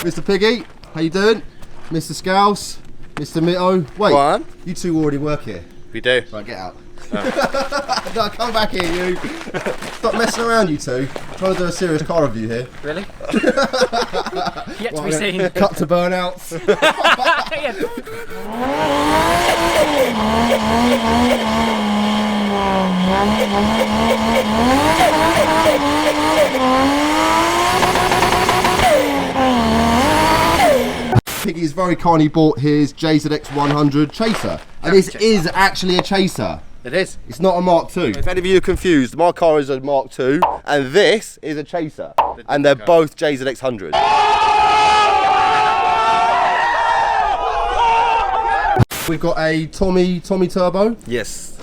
Mr. Piggy, how you doing? Mr. Scouse, Mr. Mitto. Wait, you two already work here. We do. Right, get out. No, come back here, you. Stop messing around, you two. I'm trying to do a serious car review here. Really? Yet to be seen. Cut to burnouts. Piggy's very kindly bought his JZX100 Chaser, and this is actually a Chaser. It is. It's not a Mark II. If any of you are confused, my car is a Mark II, and this is a Chaser, and they're both JZX100. We've got a Tomei turbo. Yes.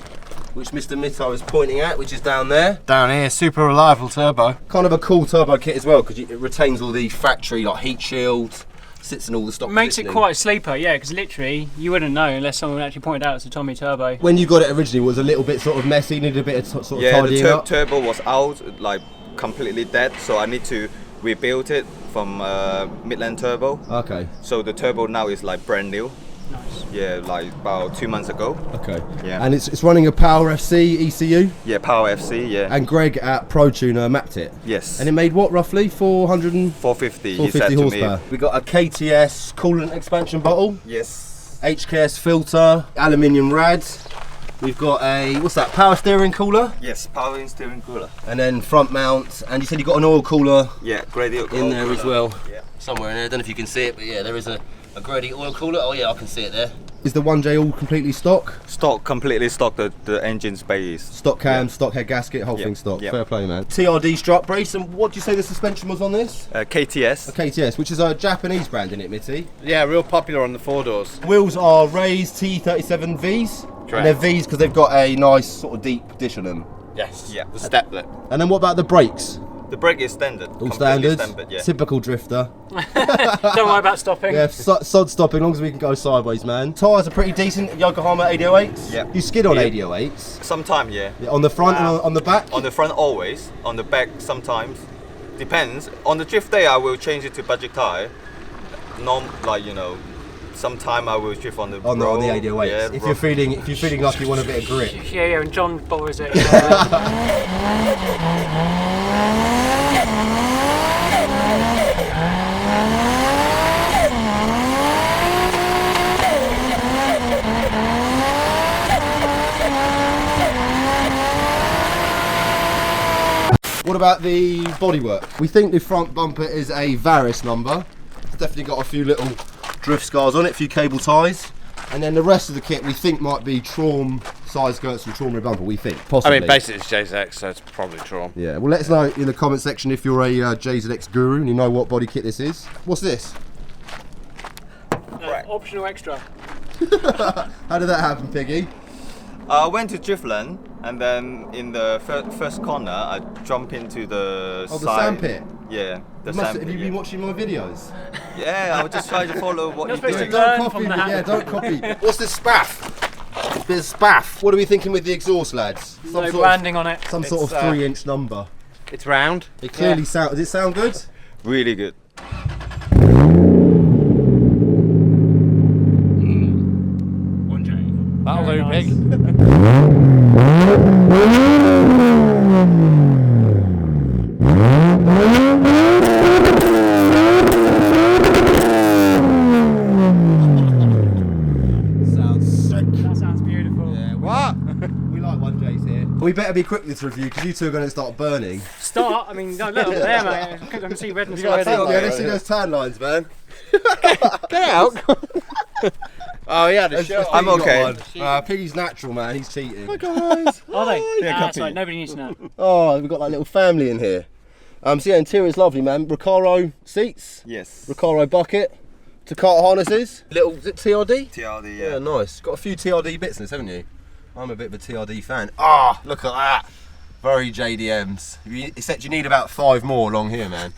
Which Mr. Mitto is pointing at, which is down there. Down here, super reliable turbo. Kind of a cool turbo kit as well, because it retains all the factory like heat shields. Sits in all the stock. Makes it quite a sleeper, yeah, because literally you wouldn't know unless someone actually pointed out it's a Tomei turbo. When you got it originally, it was a little bit sort of messy, needed a bit of sort of tidying up. Yeah, the turbo was out, like completely dead, so I need to rebuild it from Midland Turbo. Okay. So the turbo now is like brand new. Nice. Yeah, like about 2 months ago. Okay. Yeah. And it's running a Power FC ECU. Yeah, Power FC. Yeah. And Greg at Pro Tuner mapped it. Yes. And it made what roughly 450 450 horsepower. We got a KTS coolant expansion bottle. Yes. HKS filter, aluminium rad. We've got a what's that? Power steering cooler. Yes, power steering cooler. And then front mount. And you said you got an oil cooler. Yeah, Grady in there as well. Yeah. Somewhere in there. I don't know if you can see it, but yeah, there is a Grady oil cooler. Oh yeah, I can see it there. Is the 1J all completely stock? Stock, completely stock. The engine's base. Stock cam, stock head gasket, whole thing stock. Yeah. Fair play, man. TRD strut brace. And what did you say the suspension was on this? KTS. A KTS, which is a Japanese brand, isn't it, Mitty? Yeah, real popular on the 4-doors. Wheels are raised T37 Vs. Correct. And they're Vs because they've got a nice sort of deep dish on them. Yes. Yeah. The steplet. And then what about the brakes? The brake is standard. All standard. Yeah. Typical drifter. Don't worry about stopping. Yeah, sod stopping, as long as we can go sideways, man. Tyres are pretty decent. Yokohama 808s. Yeah. You skid on 808s. Sometime, yeah. On the front and on the back? On the front always. On the back sometimes. Depends. On the drift day I will change it to budget tyre. Sometime I will drift on the on the 808s. Yeah, if you're feeling like you want a bit of grip. Yeah, and John borrows it. What about the bodywork? We think the front bumper is a Varus number. It's definitely got a few little drift scars on it, a few cable ties. And then the rest of the kit we think might be Traum side skirts and Traum rear bumper, we think, possibly. I mean, basically it's JZX, so it's probably Traum. Yeah, well let us know in the comment section if you're a JZX guru and you know what body kit this is. What's this? Optional extra. How did that happen, Piggy? I went to Driftland and then in the first corner I jumped into the the side. sand pit? Yeah, the sand Have pit. you been watching my videos? Yeah, I was just trying to follow what You're you're supposed doing. to learn from that. Yeah, don't copy. What's this spaff? There's spaff. What are we thinking with the exhaust, lads? No branding on it. Some sort of 3-inch number. It's round. It clearly sounds. Does it sound good? Really good. That'll do, nice. Pig. Sounds sick. That sounds beautiful. Yeah, What? we like 1Js here. We better be quick with this review because you two are going to start burning. Start. I mean, look up there, mate. I can see redness Yeah, already. let's see those tan lines, man. Get out. Oh, yeah, the shirt. I'm okay. Piggy's natural, man. He's cheating. Are they? Yeah, That's right. Nobody needs to know. Oh, we've got like a little family in here. So yeah, interior's lovely, man. Recaro seats. Yes. Recaro bucket. Takata harnesses. Little, is it TRD? TRD, Yeah, nice. Got a few TRD bits in this, haven't you? I'm a bit of a TRD fan. Ah, look at that. Very JDMs. Except you need about 5 more along here, man.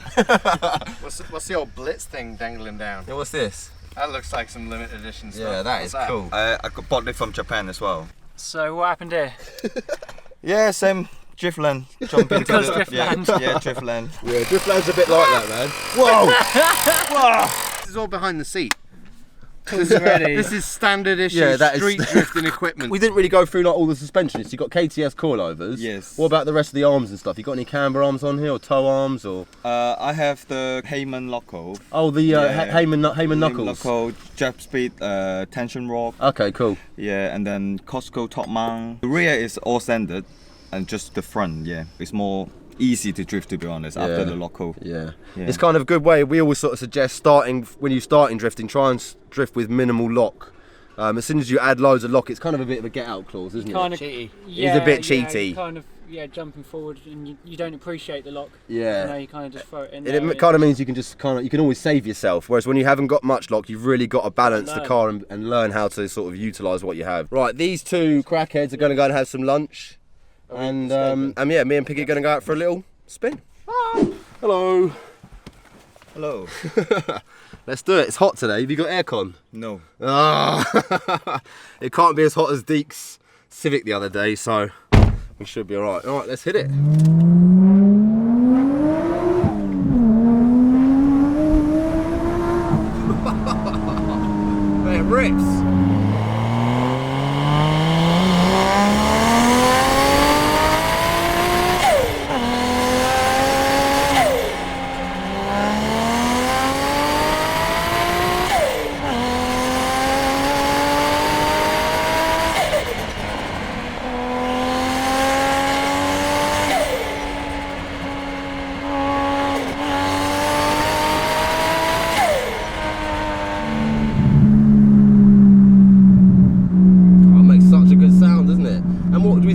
What's the old Blitz thing dangling down? Yeah, what's this? That looks like some limited edition stuff. Yeah, that What's is cool. I bought it from Japan as well. So what happened here? Yeah, same Driftland. Jump into Because the Driftland. Yeah, Driftland. Yeah, Driftland's a bit like that, man. Whoa! Whoa! This is all behind the seat. Tools ready. This is standard issue Yeah, that is- street drifting equipment. We didn't really go through like all the suspensions. You got KTS coilovers. Yes. What about the rest of the arms and stuff? You got any camber arms on here or toe arms or? I have the Heyman Loco. Oh, the Yeah. Heyman knuckles. Loco, Jab Speed, tension rod. Okay, cool. Yeah, and then Costco top mount. The rear is all standard, and just the front, yeah, it's more easy to drift, to be honest, after the Loco. Yeah. Yeah. It's kind of a good way. We always sort of suggest when you're starting drifting, try and drift with minimal lock. As soon as you add loads of lock, it's kind of a bit of a get out clause, isn't Kind it? of Cheaty. Yeah, It's a bit yeah, cheaty. you kind of jumping forward and you don't appreciate the lock. Yeah. You know, you kind of just throw it in. It there, kind of means you can just you can always save yourself. Whereas when you haven't got much lock, you've really got to balance the Learn. car and learn how to sort of utilise what you have. Right, these two crackheads are going to go and have some lunch, and yeah, me and Piggy are going to go out for a little spin. Hello. Hello. Let's do it. It's hot today. Have you got aircon? No. Ah, it can't be as hot as Deke's Civic the other day, so we should be alright. Alright, let's hit it. Man, it rips.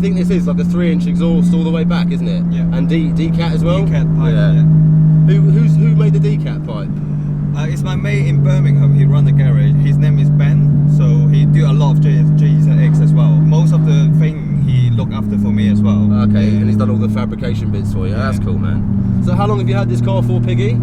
This is like a 3-inch exhaust all the way back, isn't it? Yeah. And D-cat as well? D-cat pipe, Yeah. yeah. Who made the D-cat pipe? It's my mate in Birmingham. He run the garage. His name is Ben, so he do a lot of JZX as well. Most of the thing he look after for me as well. Okay, Yeah. and he's done all the fabrication bits for you. Yeah. That's cool, man. So how long have you had this car for, Piggy?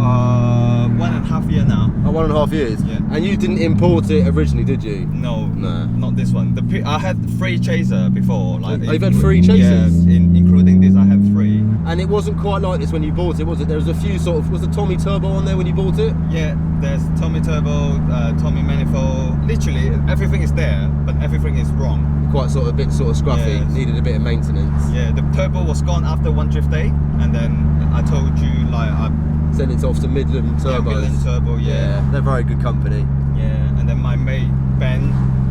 1.5 years now. Oh, 1.5 years? Yeah. And you didn't import it originally, did you? No, No. not this one. I had 3 Chaser before. Like Oh, you've had 3 Chasers? Yeah, including this, I had 3. And it wasn't quite like this when you bought it, was it? There was a few sort of, was the Tomei turbo on there when you bought it? Yeah, there's Tomei turbo, Tomei manifold. Literally, everything is there, but everything is wrong. Quite sort of a bit sort of scruffy, Yes. needed a bit of maintenance. Yeah, the turbo was gone after one drift day, and then I told you like I Send it off to Midland Turbos. Midland Turbo, yeah. They're very good company. Yeah, and then my mate Ben,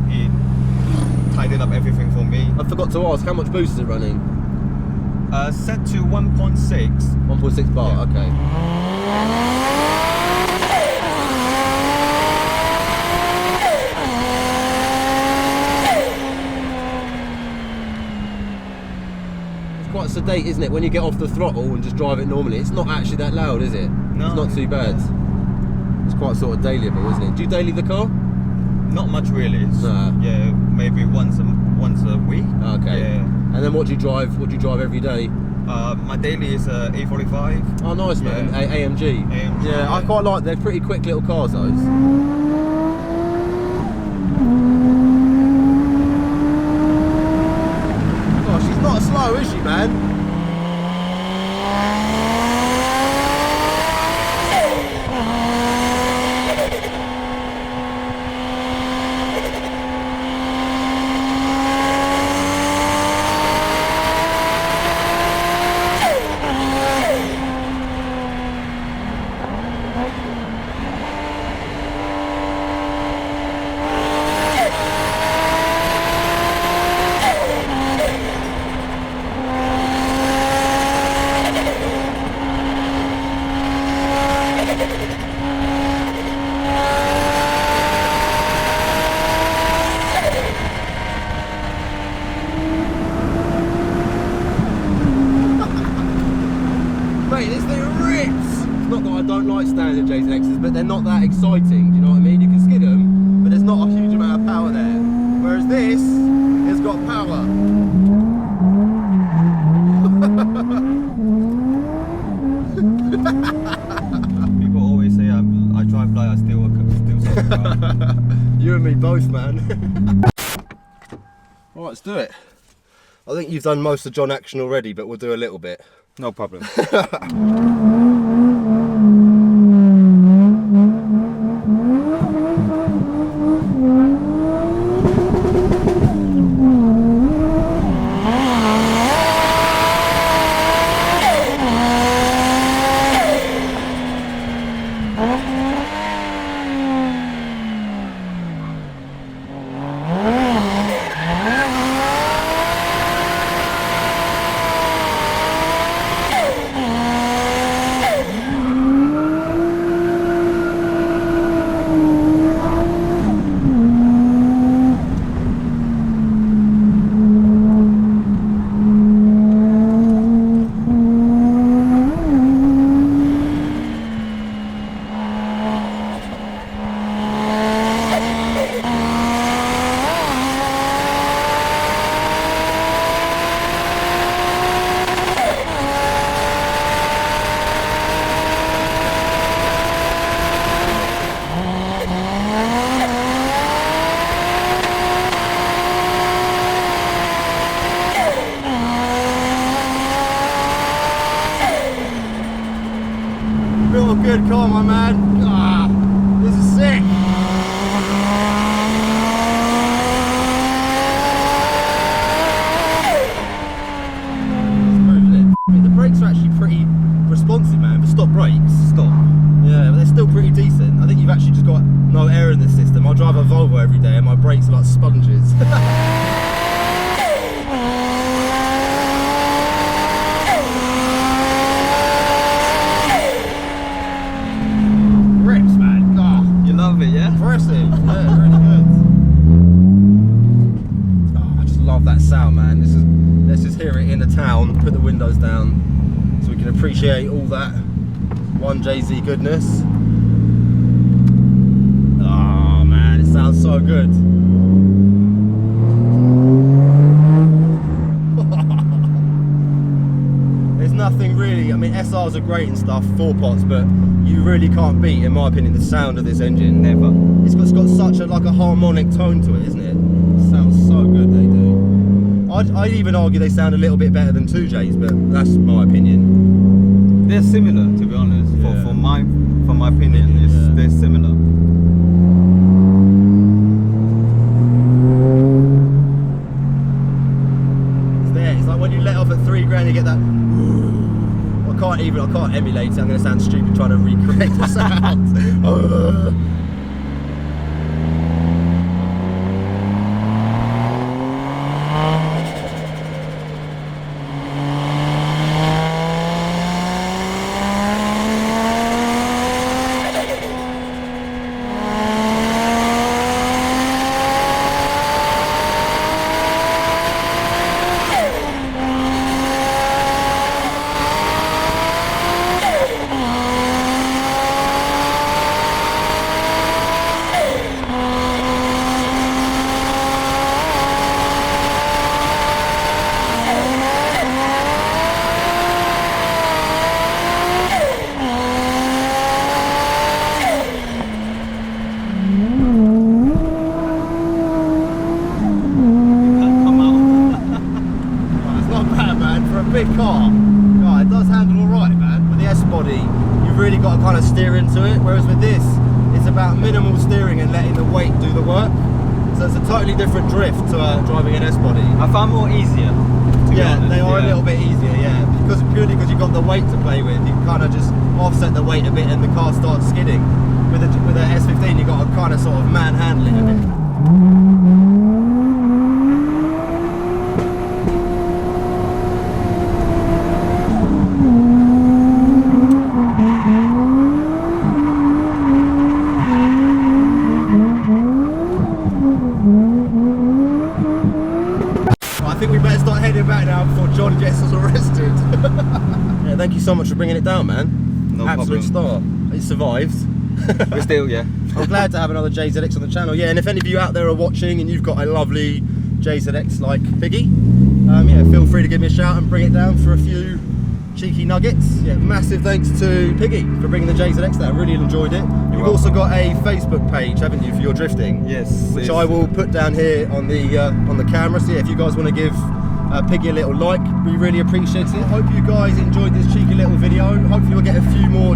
he tidied up everything for me. I forgot to ask, how much boost is it running? Set to 1.6. 1.6 bar, Yeah. okay. It's quite sedate, isn't it? When you get off the throttle and just drive it normally, it's not actually that loud, is it? No. It's not too bad. It's quite sort of dailyable, isn't it? Do you daily the car? Not much really. Nah. Yeah, maybe once a week. Okay. Yeah. And then what do you drive? What do you drive every day? My daily is A45. Oh, nice, man. Yeah. AMG. AMG, Yeah, I yeah. quite like. They're pretty quick little cars, those. Gosh, she's not slow, is she, man? Mate, this thing rips! It's not that I don't like standard JZXs, but they're not that exciting, do you know what I mean? You can skid them, but there's not a huge amount of power there. Whereas this has got power. People always say I drive like I steal a car. You and me both, man. Alright, let's do it. I think you've done most of John action already, but we'll do a little bit. No problem. Real good car, my man. Ah, this is sick. I mean, the brakes are actually pretty responsive, man. For stop brakes. Stop. Yeah, but they're still pretty decent. I think you've actually just got no air in this system. I drive a Volvo every day and my brakes are like sponges. Grips, man. Oh, You love it, yeah? impressive. Yeah, really good. Oh, I just love that sound, man. Let's just hear it in the town. Put the windows down so we can appreciate all that 1JZ goodness. Oh man, it sounds so good. There's nothing really, I mean SRs are great and stuff, 4-pots, but you really can't beat, in my opinion, the sound of this engine. Never. It's got such a harmonic tone to it, isn't it? It sounds so good, they do. I'd even argue they sound a little bit better than 2Js, but that's my opinion. They're similar, to be honest. Yeah. For my opinion, Yeah. they're similar. It's there. It's like when you let off at £3 you get that. I can't emulate it. I'm going to sound stupid trying to recreate the sound. Big car. Oh, it does handle alright, man. With the S body, you've really got to kind of steer into it, whereas with this, it's about minimal steering and letting the weight do the work. So it's a totally different drift to driving an S body. I found more easier. To be honest. They are a little bit easier, yeah. Purely because you've got the weight to play with, you can kind of just offset the weight a bit and the car starts skidding. With a S15, you've got to kind of sort of manhandle it a bit. I think we better start heading back now before John gets us arrested. Yeah, thank you so much for bringing it down, man. No Absolute problem. star. It survived. We're still, yeah. I'm glad to have another JZX on the channel. Yeah, and if any of you out there are watching and you've got a lovely JZX like Piggy, yeah, feel free to give me a shout and bring it down for a few cheeky nuggets. Yeah, massive thanks to Piggy for bringing the JZX down. Really enjoyed it. You've also got a Facebook page, haven't you, for your drifting? Yes. Which I will put down here on the camera. So yeah, if you guys want to give Piggy a little like, we really appreciate it. Hope you guys enjoyed this cheeky little video. Hopefully we'll get a few more